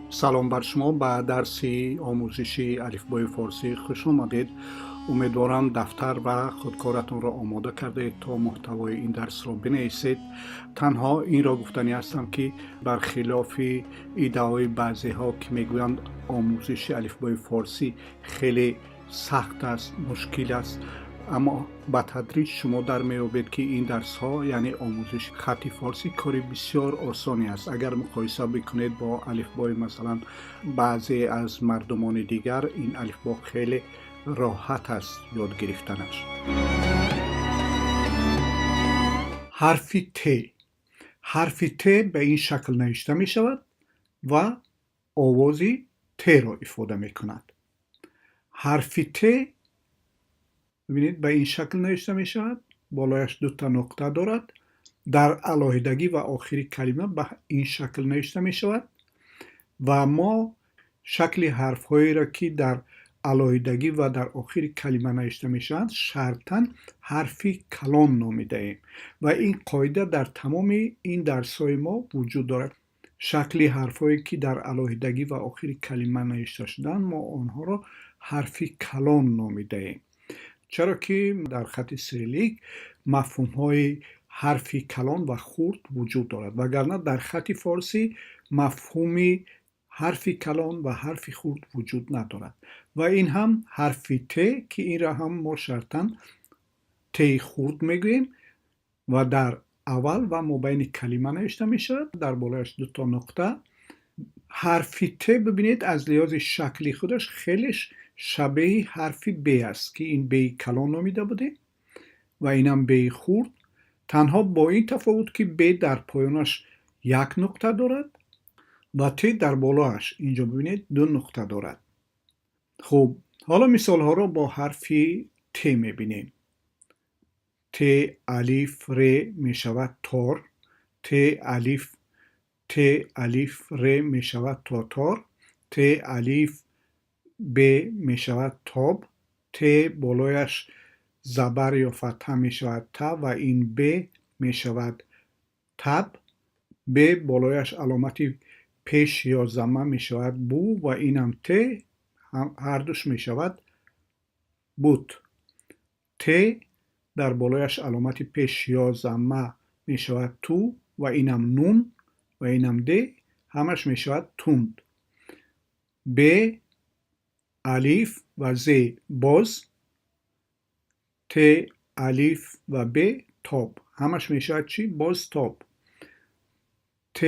سلام بر شما. به درسی آموزشی الفبای فارسی خوش آمدید. امیدوارم دفتر و خودکارتون را آماده کرده تا محتوای این درس را بنویسید. تنها این را گفتنی هستم که برخلاف ایده های بعضی ها که میگویند آموزش الفبای فارسی خیلی سخت است، مشکل است، اما با تدریج شما در میابید که این درس ها یعنی آموزش خط فارسی کاری بسیار آسانی است. اگر مقایسه بکنید با الفبای مثلا بعضی از مردمان دیگر، این الفبا خیلی راحت است یاد گرفتنش. حرف ت به این شکل نوشته می شود و آوازی ت را افاده می کند. حرف ت ببینید به این شکل نوشته می شود، بالایش 2 نقطه دارد. در علاهیدگی و آخری کلمه به این شکل نوشته می شود و ما شکل حرف هایی را که در علاهیدگی و در آخر کلمه نوشته می شوند شرطاً حرف کلان نامیده ایم و این قاعده در تمام این درس های ما وجود دارد. شکل حرف هایی که در علاهیدگی و آخر کلمه نوشته شدند ما آنها را حرف کلان نامیده ایم، چرا که در خط سیریلیک مفهوم های حرف کلان و خرد وجود دارد، وگرنه در خط فارسی مفهوم حرف کلان و حرف خرد وجود ندارد و این هم حرف ت که این را هم ما شرطاً ت خرد میگوییم و در اول و مابین کلمه نوشته می شود، در بالایش 2 نقطه. حرف ت ببینید از لحاظ شکلی خودش خیلی شبیه حرف ب است که این ب کلان نامیده بوده و این هم ب خرد، تنها با این تفاوت که ب در پایانش 1 نقطه دارد و ت در بالاش اینجا ببینید 2 نقطه دارد. خب حالا مثال ها را با حرف ت میبینیم. ت الف ر می شود تار، ت الف ر می شود تاتار، ت الف ب می شود تاب، ت بالایش زبر یا فتحه می شود تا و این ب می شود تب، ب بالایش علامت پیش یا ضمه می شود بو و اینم ت هر دوش می شود بود. ت در بالایش علامت پیش یا ضمه می شود تو و اینم نون و اینم د همش می شود توند. ب الف و ز باز، ت الف و ب تاب همش می شود چی؟ باز تاب. ت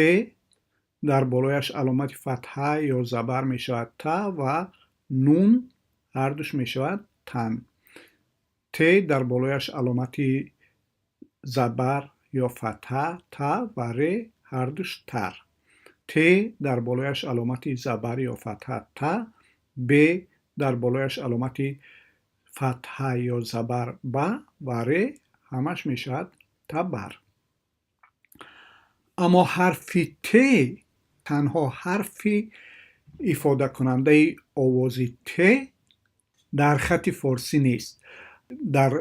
در بالایش علامت فتحه یا زبر می شود تا و نون هر دوش می شود تن. ت در بالایش علامت زبر یا فتحه تا و ر هر دوش تر. ت در بالایش علامت زبر یا فتحه تا، ب در بالایش علامت فتحه یا زبر با و ر همش می شود تبر. اما حرف ت تنها حرفی افاده کننده آواز ت در خط فارسی نیست. در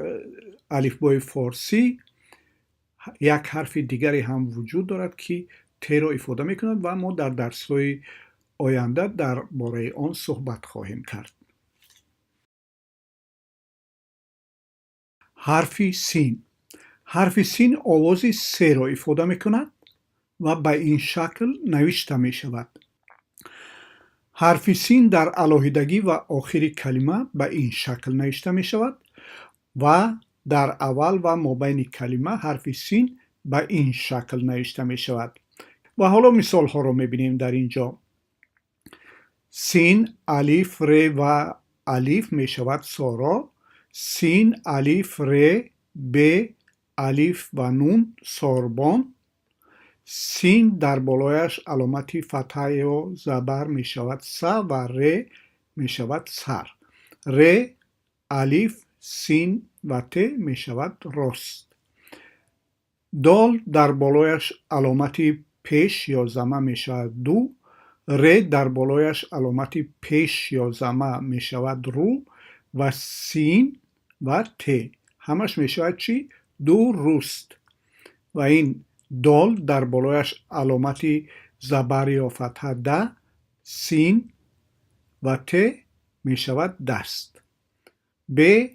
الفبای فارسی یک حرف دیگری هم وجود دارد که ت را افاده می کند و ما در درس های آینده در باره آن صحبت خواهیم کرد. حرف سین. حرف سین آواز س را افاده می کند و به این شکل نوشته می شود. حرف سین در علاهیدگی و آخری کلمه به این شکل نوشته می شود و در اول و مابین کلمه حرف سین به این شکل نوشته می شود. و حالا مثال ها رو می بینیم در اینجا. سین الف ر و الف می شود سارا، سین الف ر ب الف و نون ساربان، سین در بالایش علامت فتحه یا زبر می شود س و ر می شود سر. ر الف سین و ت می شود راست. دال در بالایش علامت پیش یا ضمه می شود دو، ر در بالایش علامت پیش یا ضمه می شود رو و سین و ت همش می شود چی؟ درست. و این دال در بالایش علامتی زبر یا فتحه د، سین و ت می شود دست. ب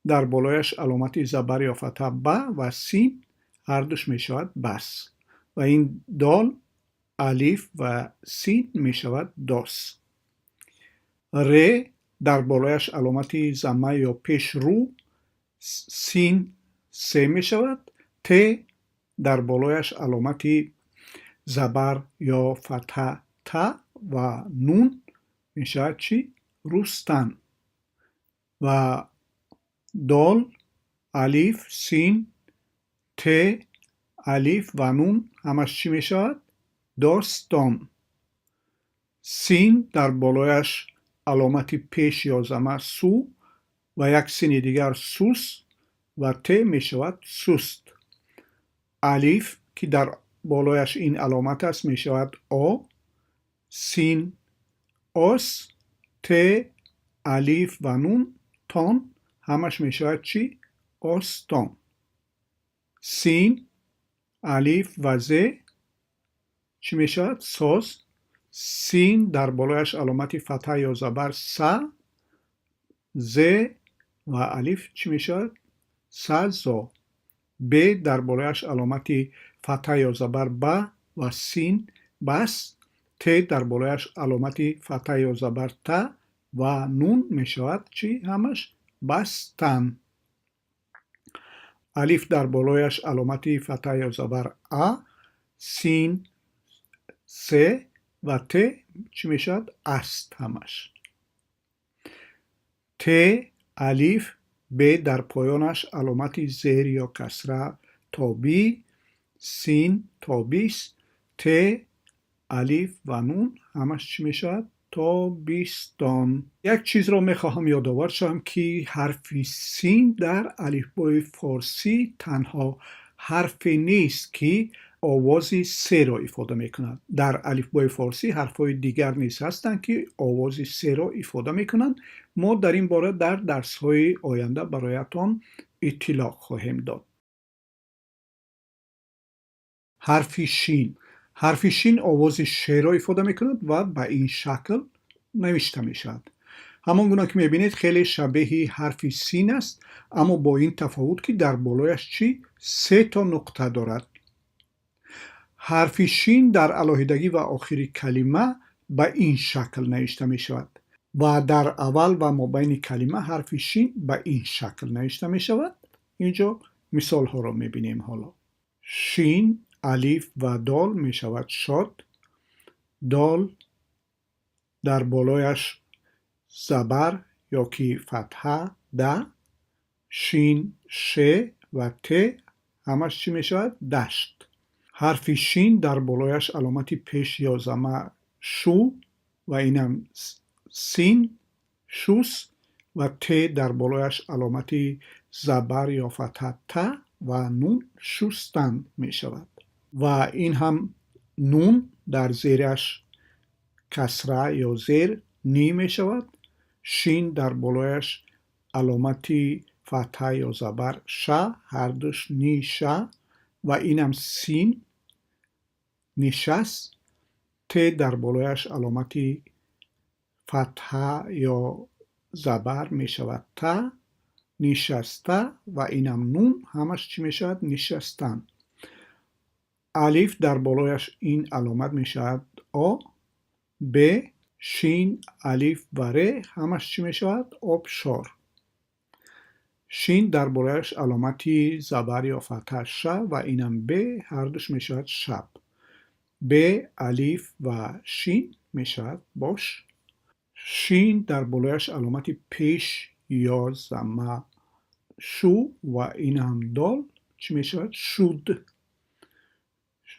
در بالایش علامتی زبر یا فتحه ب و سین هر دوش می شود بس. و این دال الف و سین می شود داس. ر در بالایش علامتی ضمه یا پیش رو، سین سه می شود. ت در بالایش علامتی زبر یا فتحه ت و نون می شود چی؟ رستن. و دال الف سین ت الف و نون همش چی می شود؟ داستان. سین در بالایش علامتی پیش یا ضمه سو و یک سین دیگر سوس و ت می شود سوست. الف که در بالایش این علامت است می شود آ. سین آس. ت الف و نون تان همش می شود چی؟ آستان. سین الف و ز چی می شود؟ ساز. سین در بالایش علامتی فتحه یا زبر س، ز و الف چی می شود؟ سزا. ب در بالایش علامتی فتحه یا زبر ب و سین بس. ت در بالایش علامتی فتحه یا زبر ت و نون می شود چی؟ همش بستن. الف در بالایش علامتی فتحه یا زبر ا، سین س و ت چی می شود؟ است همش. ت الف ب در پایانش علامتی زیر یا کسره تا بی، سین تا بیست. ت الف و نون همش چی می شود؟ تا بیستان. یک چیز را می خواهم یادآور شوم که حرف سین در الفبای فارسی تنها حرفی نیست که آواز سه را ifade می کند. در الفبای فارسی حرفهای دیگر نیز هستند که آواز سه را ifade می کنند. ما در این باره در درس های آینده برایتان اطلاع خواهیم داد. حرف شین. حرف شین آواز ش را ifade می کند و به این شکل نوشته می شود. همان گونه که می بینید خیلی شبیه حرف سین است، اما با این تفاوت که در بالایش چی؟ سه تا نقطه دارد. حرف شین در علاهیدگی و آخر کلمه به این شکل نوشته می شود و در اول و مابین کلمه حرف شین به این شکل نوشته می شود. اینجا مثال ها را می بینیم. حالا شین الف و دال می شود شاد. دال در بالایش زبر یا که فتحه د، شین ش و ت همش چی می شود؟ دشت. حرف شین در بالایش علامتی پیش یا ضمه شو و اینم سین شوس و ت در بالایش علامتی زبر یا فتحه ت و نون شوستن می شود. و این هم نون در زیرش کسره یا زیر نی می شود. شین در بالایش علامتی فتحه یا زبر ش، هر دوش نی ش و اینم سین نشست. ت در بالایش علامتی فتحه یا زبر می شود ت، نشسته و اینم نون همش چی می شود؟ نشستن. الف در بالایش این علامت می شود آ. ب شین الف و ر همش چی می شود؟ آبشار. شین در بالایش علامتی زبر یا فتحه ش و اینم ب هر دوش می شود شب. ب الف و شین می شود باش. شین در بالایش علامتی پیش یا ضمه شو و این هم دال چی می شود؟ شود.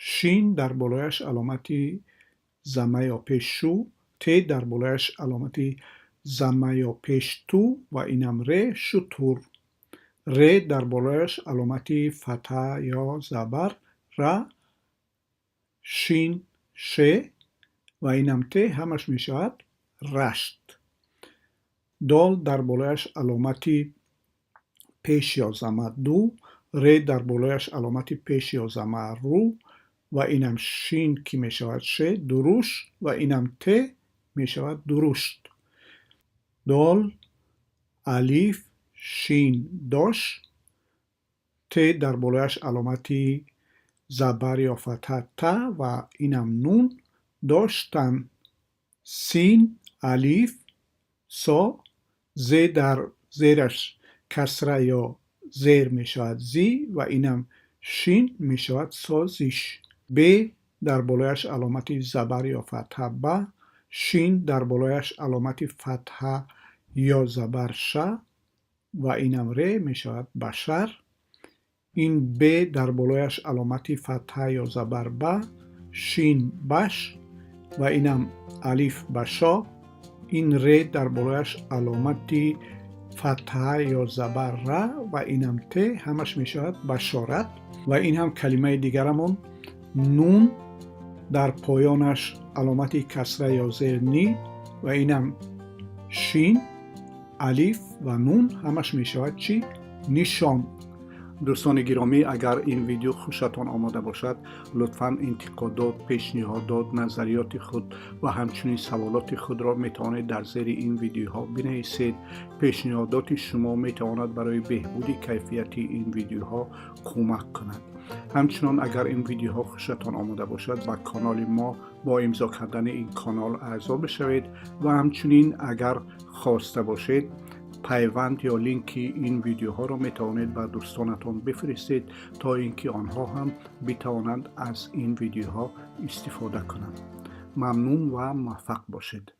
شین در بالایش علامتی ضمه یا پیش شو. ت در بالایش علامتی ضمه یا پیش تو و اینم ر شطور. ر در بالایش علامتی فتحه یا زبر ر. شین ش و اینم ت همش می شود رشت. دال در بالایش علامتی پیش یا ضمه دو، ر در بالایش علامت پیش یا ضمه رو و اینم شین که می شود ش درشت و اینم ت می شود درشت. دال الیف شین داش، ت در بالایش علامتی زبر یا فتحه ت و اینم نون داشتن. سین الیف سا، ز در زیرش کسره یا زیر می شود زی و اینم شین می شود سازیش. ب در بالایش علامتی زبر یا فتحه ب، شین در بالایش علامتی فتحه یا زبر ش و اینم ر می شود بشر. این ب در بالایش علامتی فتحه یا زبر ب، شین بش و اینم الیف بشا. این ر در بالایش علامتی فتحه یا زبر ر و اینم ت همش می شود بشارت. و این هم کلمه دیگرمون نون در پایانش علامتی کسره یا زیر نی و اینم شین الیف و نون همش می شود چی؟ نشان. دوستان گرامی، اگر این ویدیو خوشتان آمده باشد لطفاً انتقادات، پیشنهادات، نظریات خود و همچنین سوالات خود را میتوانید در زیر این ویدیوها بنویسید. پیشنهادات شما میتواند برای بهبود کیفیت این ویدیوها کمک کند. همچنان اگر این ویدیوها خوشتان آمده باشد با کانال ما با امضا کردن این کانال اعضا بشوید و همچنین اگر خواسته باشید پیوند یا لینک این ویدیوها را میتوانید به دوستانتان بفرستید تا اینکه آنها هم بتوانند از این ویدیوها استفاده کنند. ممنون و موفق باشید.